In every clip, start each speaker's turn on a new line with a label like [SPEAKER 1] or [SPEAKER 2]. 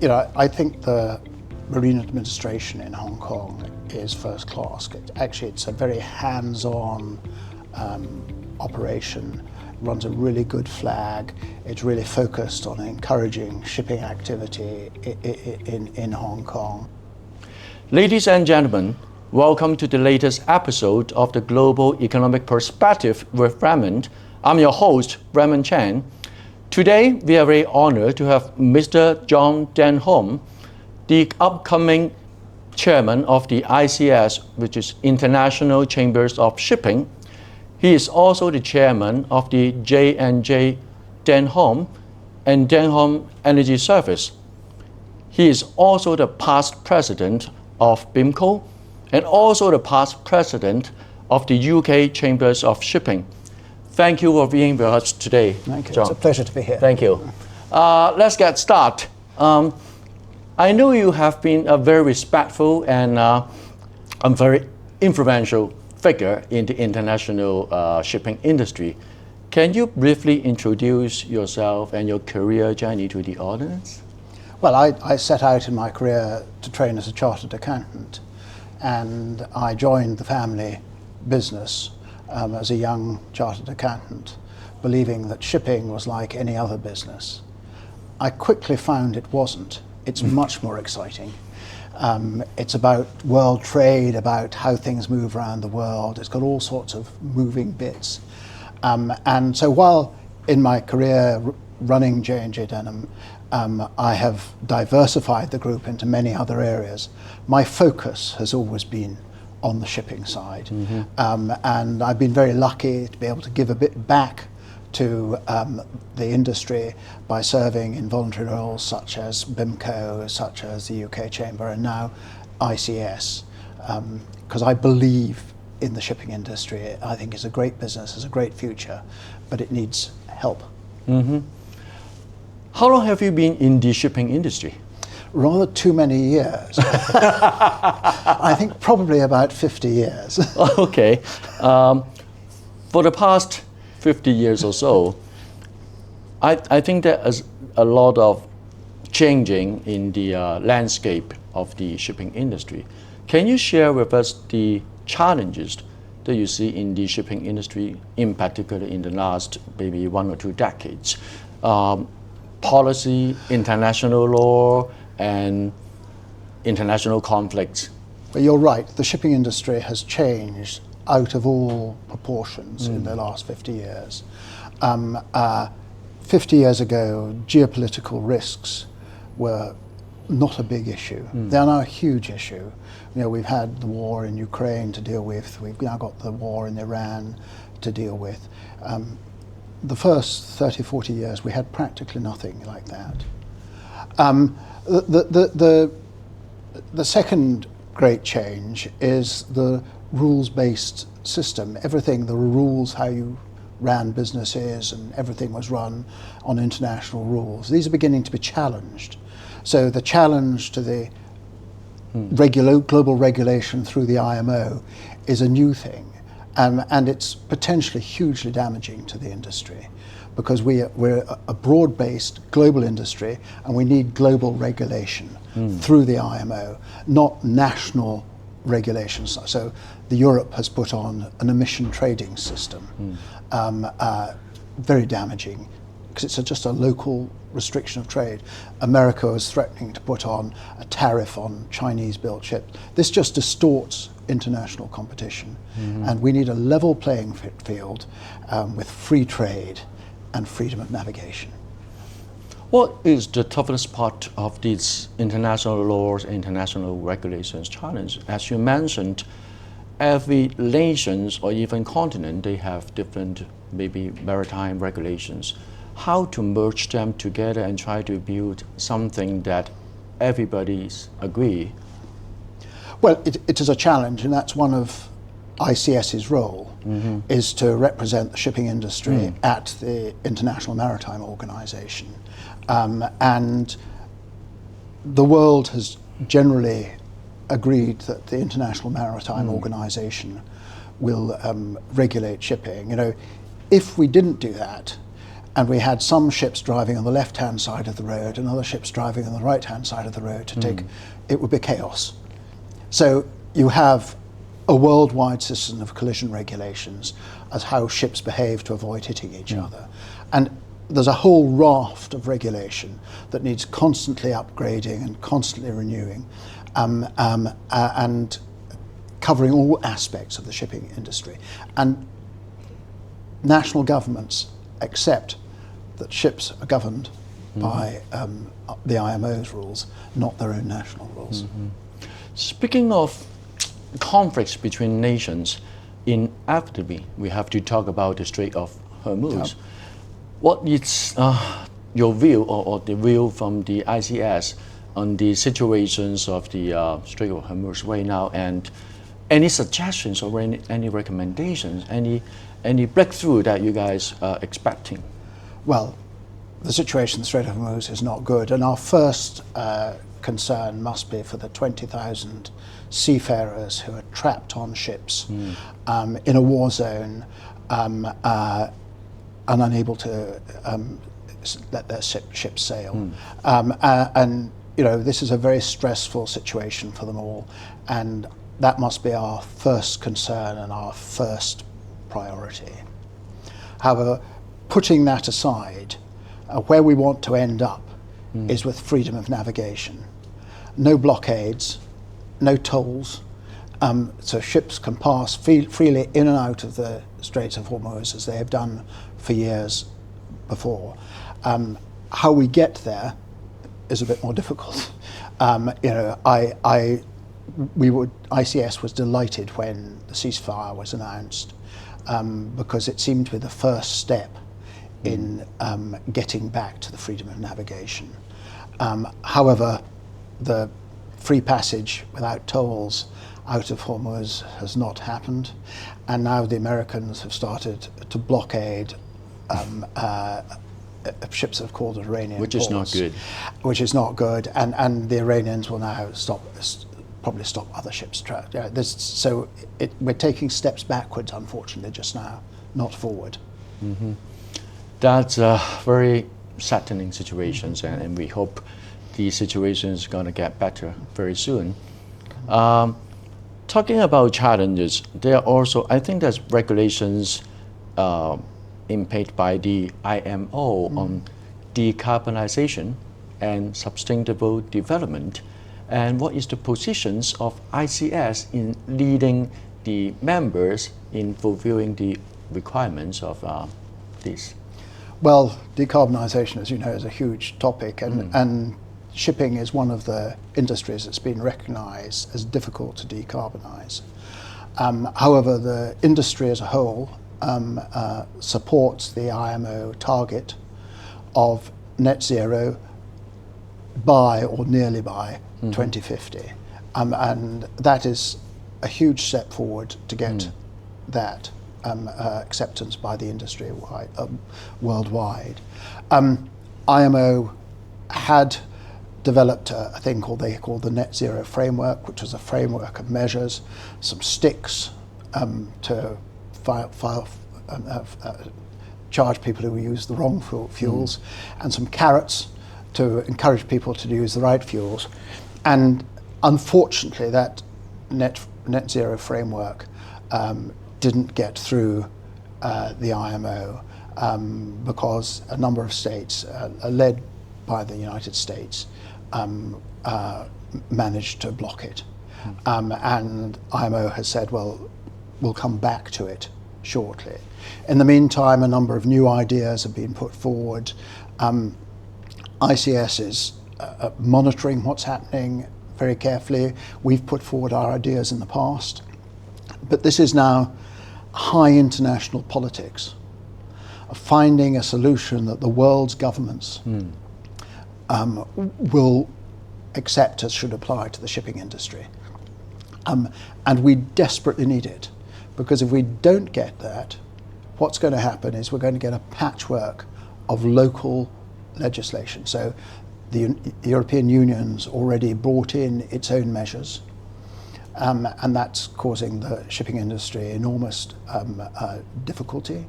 [SPEAKER 1] I think the Marine Administration in Hong Kong is first class. It's a very hands-on operation, runs a really good flag. It's really focused on encouraging shipping activity in Hong Kong.
[SPEAKER 2] Ladies and gentlemen, welcome to the latest episode of the Global Economic Perspective with Raymond. I'm your host, Raymond Chan. Today, we are very honored to have Mr. John Denholm, the upcoming chairman of the ICS, which is International Chambers of Shipping. He is also the chairman of the J&J Denholm and Denholm Energy Service. He is also the past president of BIMCO and also the past president of the UK Chambers of Shipping. Thank you for being with us today,
[SPEAKER 1] Thank you.
[SPEAKER 2] John.
[SPEAKER 1] It's a pleasure to be here.
[SPEAKER 2] Thank you. Let's get started. I know you have been a very respectful and a very influential figure in the international shipping industry. Can you briefly introduce yourself and your career journey to the audience?
[SPEAKER 1] Well, I set out in my career to train as a chartered accountant, and I joined the family business as a young chartered accountant, believing that shipping was like any other business. I quickly found it wasn't. It's much more exciting. It's about world trade, about how things move around the world. It's got all sorts of moving bits. And so while in my career running J&J Denholm, I have diversified the group into many other areas. My focus has always been on the shipping side. Mm-hmm. And I've been very lucky to be able to give a bit back to the industry by serving in voluntary roles such as BIMCO, such as the UK Chamber, and now ICS, because I believe in the shipping industry. I think it's a great business, it's a great future, but it needs help.
[SPEAKER 2] Mm-hmm. How long have you been in the shipping industry?
[SPEAKER 1] Rather too many years. I think probably about 50 years.
[SPEAKER 2] Okay. For the past 50 years or so, I think there is a lot of changing in the landscape of the shipping industry. Can you share with us the challenges that you see in the shipping industry, in particular in the last maybe 1 or 2 decades? Policy, international law, and international conflicts.
[SPEAKER 1] Well, you're right, the shipping industry has changed out of all proportions in the last 50 years. 50 years ago, geopolitical risks were not a big issue. They are now a huge issue. We've had the war in Ukraine to deal with, we've now got the war in Iran to deal with. The first 30, 40 years, we had practically nothing like that. The second great change is the rules-based system. Everything, the rules, how you ran businesses, and everything was run on international rules. These are beginning to be challenged. So the challenge to the global regulation through the IMO is a new thing. And it's potentially hugely damaging to the industry, because we're a broad-based global industry, and we need global regulation through the IMO, not national regulations. So Europe has put on an emission trading system, very damaging, because it's just a local restriction of trade. America is threatening to put on a tariff on Chinese-built ships. This just distorts international competition, and we need a level playing field with free trade and freedom of navigation.
[SPEAKER 2] What is the toughest part of these international laws, international regulations challenge? As you mentioned, every nation or even continent, they have different maybe maritime regulations. How to merge them together and try to build something that everybody's agree?
[SPEAKER 1] Well, it is a challenge, and that's one of ICS's role, is to represent the shipping industry at the International Maritime Organization. And the world has generally agreed that the International Maritime Organization will regulate shipping. If we didn't do that, and we had some ships driving on the left-hand side of the road and other ships driving on the right-hand side of the road to take, it would be chaos. So you have a worldwide system of collision regulations as how ships behave to avoid hitting each other. And there's a whole raft of regulation that needs constantly upgrading and constantly renewing, and covering all aspects of the shipping industry. And national governments accept that ships are governed by the IMO's rules, not their own national rules.
[SPEAKER 2] Speaking of conflicts between nations, inevitably we have to talk about the Strait of Hormuz. What is your view or the view from the ICS on the situations of the Strait of Hormuz right now, and any suggestions or any recommendations, any breakthrough that you guys are expecting?
[SPEAKER 1] Well, the situation in the Strait of Hormuz is not good, and our first concern must be for the 20,000 seafarers who are trapped on ships in a war zone and unable to let their ships sail. And you know, this is a very stressful situation for them all, and that must be our first concern and our first priority. However, putting that aside, where we want to end up is with freedom of navigation. No blockades, no tolls, so ships can pass freely in and out of the Straits of Hormuz as they have done for years before. How we get there is a bit more difficult. You know, ICS was delighted when the ceasefire was announced, because it seemed to be the first step in getting back to the freedom of navigation. However, the free passage without tolls out of Hormuz has not happened, and now the Americans have started to blockade ships that have called Iranian
[SPEAKER 2] which
[SPEAKER 1] ports,
[SPEAKER 2] is not good.
[SPEAKER 1] Which is not good, and the Iranians will now probably stop other ships. So we're taking steps backwards, unfortunately, just now, not forward.
[SPEAKER 2] That's a very saddening situation, and we hope the situation is going to get better very soon. Talking about challenges, there are also, I think there's regulations imposed by the IMO on decarbonization and sustainable development. And what is the positions of ICS in leading the members in fulfilling the requirements of this?
[SPEAKER 1] Well, decarbonisation, as you know, is a huge topic, and shipping is one of the industries that's been recognised as difficult to decarbonise. However, the industry as a whole supports the IMO target of net zero by or nearly by 2050. And that is a huge step forward to get that acceptance by the industry worldwide. IMO had developed a thing they called the Net Zero Framework, which was a framework of measures, some sticks to charge people who use the wrong fuels, and some carrots to encourage people to use the right fuels. And unfortunately, that net zero framework didn't get through the IMO because a number of states, led by the United States, managed to block it. And IMO has said, well, we'll come back to it shortly. In the meantime, a number of new ideas have been put forward. ICS is monitoring what's happening very carefully. We've put forward our ideas in the past, but this is now high international politics of finding a solution that the world's governments will accept as should apply to the shipping industry. And we desperately need it, because if we don't get that, what's going to happen is we're going to get a patchwork of local legislation. So the European Union's already brought in its own measures, and that's causing the shipping industry enormous difficulty.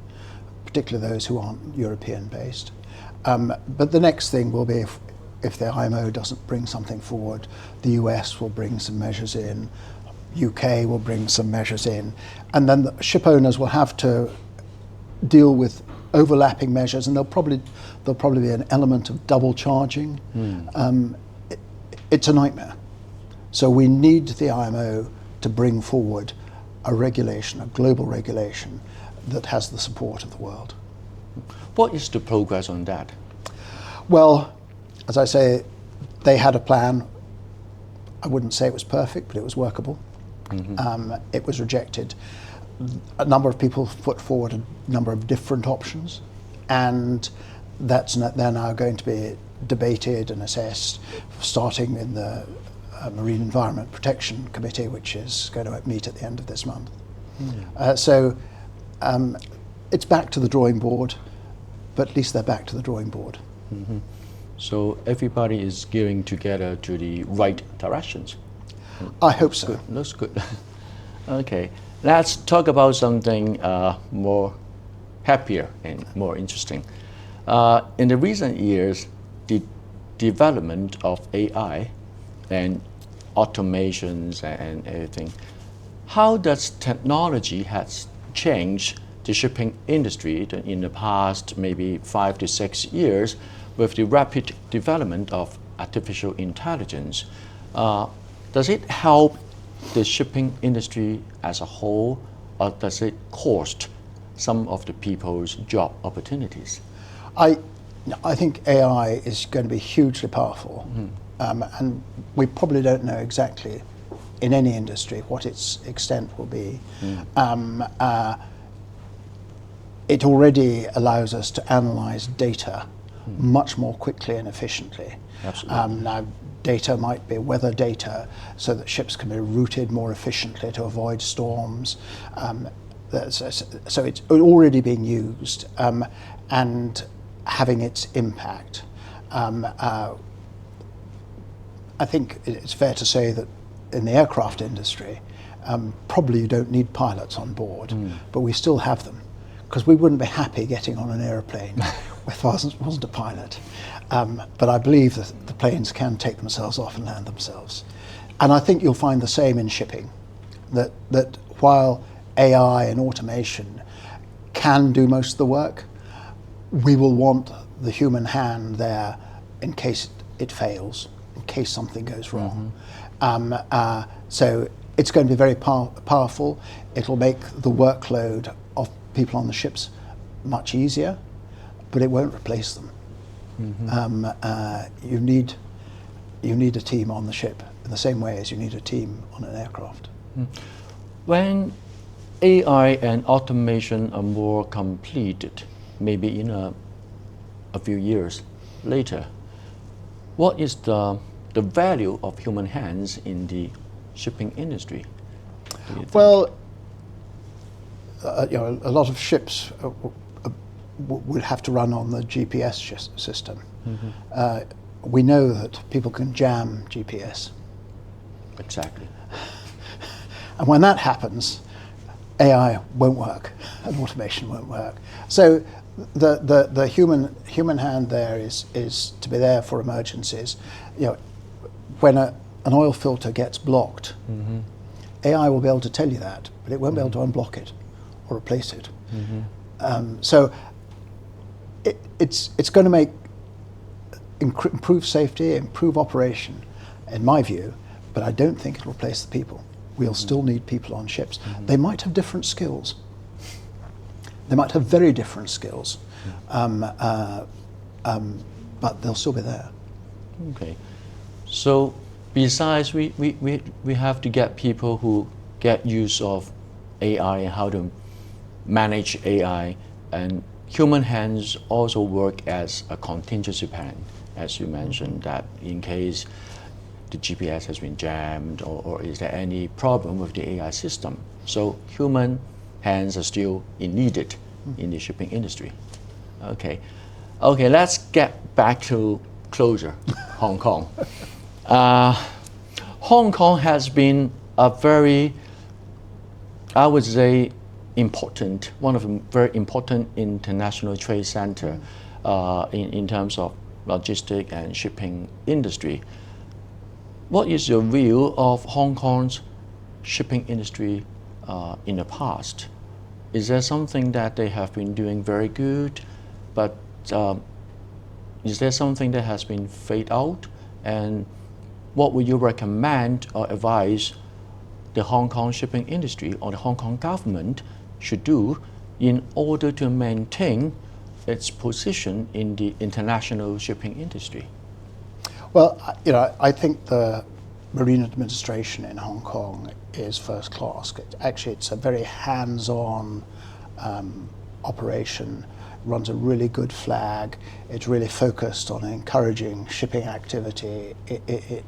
[SPEAKER 1] particularly those who aren't European-based. But the next thing will be if the IMO doesn't bring something forward, the US will bring some measures in, UK will bring some measures in, and then the ship owners will have to deal with overlapping measures, and there'll probably be an element of double charging. It's a nightmare. So we need the IMO to bring forward a regulation, a global regulation that has the support of the world.
[SPEAKER 2] What is the progress on that?
[SPEAKER 1] Well, as I say, they had a plan. I wouldn't say it was perfect, but it was workable. It was rejected. A number of people put forward a number of different options, and they're now going to be debated and assessed, starting in the Marine Environment Protection Committee, which is going to meet at the end of this month. So it's back to the drawing board, but at least they're back to the drawing board.
[SPEAKER 2] So everybody is gearing together to the right directions.
[SPEAKER 1] I hope so.
[SPEAKER 2] Good. Looks good. Okay, let's talk about something more happier and more interesting. In the recent years, the development of AI and automations and everything, how does technology has changed the shipping industry in the past maybe 5 to 6 years with the rapid development of artificial intelligence? Does it help the shipping industry as a whole, or does it cost some of the people's job opportunities?
[SPEAKER 1] I think AI is going to be hugely powerful, and we probably don't know exactly in any industry what its extent will be. It already allows us to analyze data much more quickly and efficiently.
[SPEAKER 2] Absolutely.
[SPEAKER 1] Now, data might be weather data, so that ships can be routed more efficiently to avoid storms. So it's already being used and having its impact. I think it's fair to say that in the aircraft industry, probably you don't need pilots on board, but we still have them, because we wouldn't be happy getting on an aeroplane if there wasn't a pilot. But I believe that the planes can take themselves off and land themselves. And I think you'll find the same in shipping, that while AI and automation can do most of the work, we will want the human hand there in case it fails, in case something goes wrong. So it's going to be very powerful. It'll make the workload of people on the ships much easier, but it won't replace them. You need a team on the ship in the same way as you need a team on an aircraft.
[SPEAKER 2] When AI and automation are more completed, maybe in a few years later, what is the value of human hands in the shipping industry?
[SPEAKER 1] Well, a lot of ships would have to run on the GPS system. We know that people can jam GPS.
[SPEAKER 2] Exactly.
[SPEAKER 1] And when that happens, AI won't work and automation won't work. So the human hand there is to be there for emergencies. When an oil filter gets blocked, AI will be able to tell you that, but it won't be able to unblock it or replace it. So it's going to make improve safety, improve operation, in my view, but I don't think it'll replace the people. We'll still need people on ships. They might have different skills. They might have very different skills, but they'll still be there.
[SPEAKER 2] Okay. So besides, we have to get people who get use of AI and how to manage AI, and human hands also work as a contingency plan, as you mentioned, that in case the GPS has been jammed or is there any problem with the AI system. So human hands are still needed in the shipping industry. Okay, let's get back to closure, Hong Kong. Hong Kong has been a very, I would say, one of the very important international trade center in terms of logistic and shipping industry. What is your view of Hong Kong's shipping industry in the past? Is there something that they have been doing very good, but is there something that has been faded out? And what would you recommend or advise the Hong Kong shipping industry or the Hong Kong government should do in order to maintain its position in the international shipping industry?
[SPEAKER 1] Well, I think the Marine administration in Hong Kong is first class. Actually, it's a very hands-on operation, runs a really good flag. It's really focused on encouraging shipping activity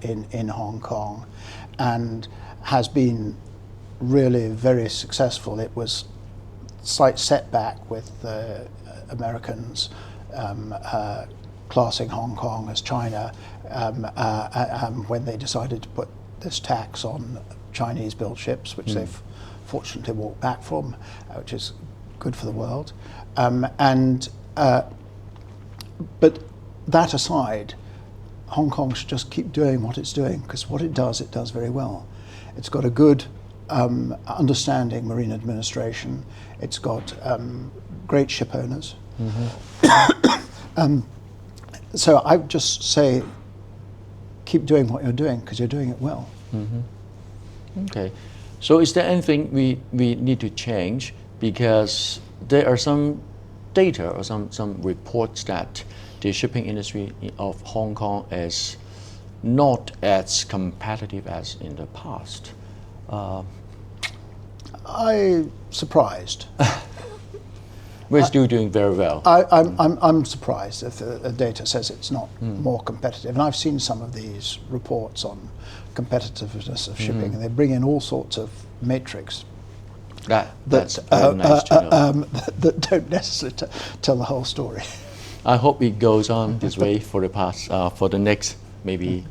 [SPEAKER 1] in Hong Kong, and has been really very successful. It was a slight setback with the Americans classing Hong Kong as China when they decided to put this tax on Chinese-built ships, which they've fortunately walked back from, which is good for the world. But that aside, Hong Kong should just keep doing what it's doing, because what it does very well. It's got a good understanding marine administration. It's got great ship owners. So I would just say, keep doing what you're doing, because you're doing it well.
[SPEAKER 2] Okay. So is there anything we need to change? Because there are some data or some reports that the shipping industry of Hong Kong is not as competitive as in the past.
[SPEAKER 1] I'm surprised.
[SPEAKER 2] We're still doing very well.
[SPEAKER 1] I'm surprised if the data says it's not more competitive. And I've seen some of these reports on competitiveness of shipping, and they bring in all sorts of metrics
[SPEAKER 2] That's very nice to know.
[SPEAKER 1] that don't necessarily tell the whole story.
[SPEAKER 2] I hope it goes on this way for the next maybe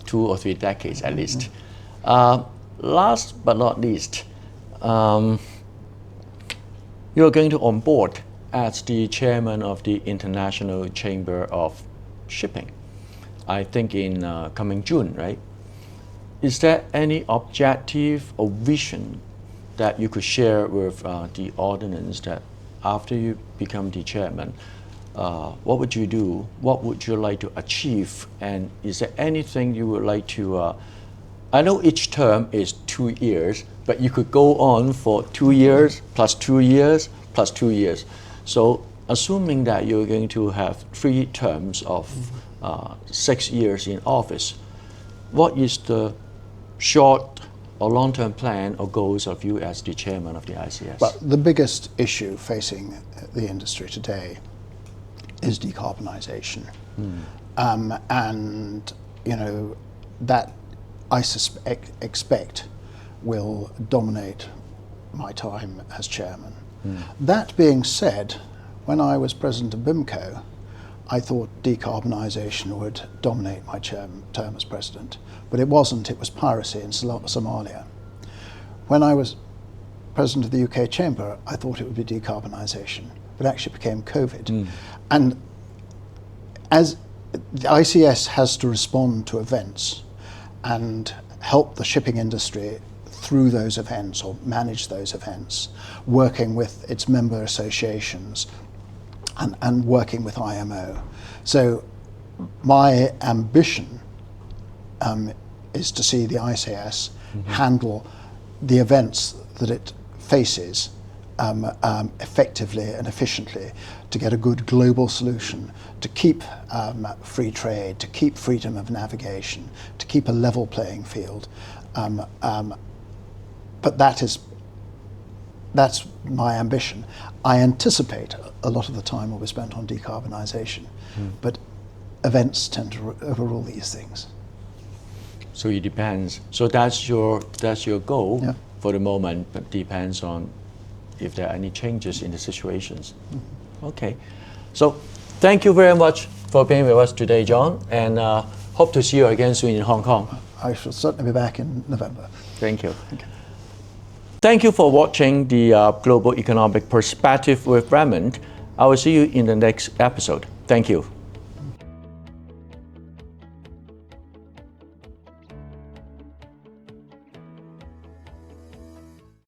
[SPEAKER 2] 2 or 3 decades at least. Last but not least, you're going to on board as the chairman of the International Chamber of Shipping, I think in coming June, right? Is there any objective or vision that you could share with the audience that after you become the chairman, what would you do? What would you like to achieve? And is there anything you would like to, I know each term is 2 years, but you could go on for 2 years, plus 2 years, plus 2 years. So assuming that you're going to have 3 terms of 6 years in office, what is the short or long-term plan or goals of you as the chairman of the ICS?
[SPEAKER 1] Well, the biggest issue facing the industry today is decarbonisation. And, that I expect will dominate my time as chairman. That being said, when I was president of BIMCO, I thought decarbonisation would dominate my term as president, but it wasn't. It was piracy in Somalia. When I was president of the UK Chamber, I thought it would be decarbonisation, but it actually became COVID. And as the ICS has to respond to events and help the shipping industry through those events or manage those events, working with its member associations and working with IMO. So my ambition is to see the ICS handle the events that it faces effectively and efficiently, to get a good global solution, to keep free trade, to keep freedom of navigation, to keep a level playing field. But that's my ambition. I anticipate a lot of the time will be spent on decarbonisation, but events tend to overrule these things.
[SPEAKER 2] So it depends. So that's your goal for the moment, but depends on if there are any changes in the situations. Okay. So thank you very much for being with us today, John, and hope to see you again soon in Hong Kong.
[SPEAKER 1] I shall certainly be back in November.
[SPEAKER 2] Thank you.
[SPEAKER 1] Okay.
[SPEAKER 2] Thank you for watching the Global Economic Perspective with Raymond. I will see you in the next episode. Thank you.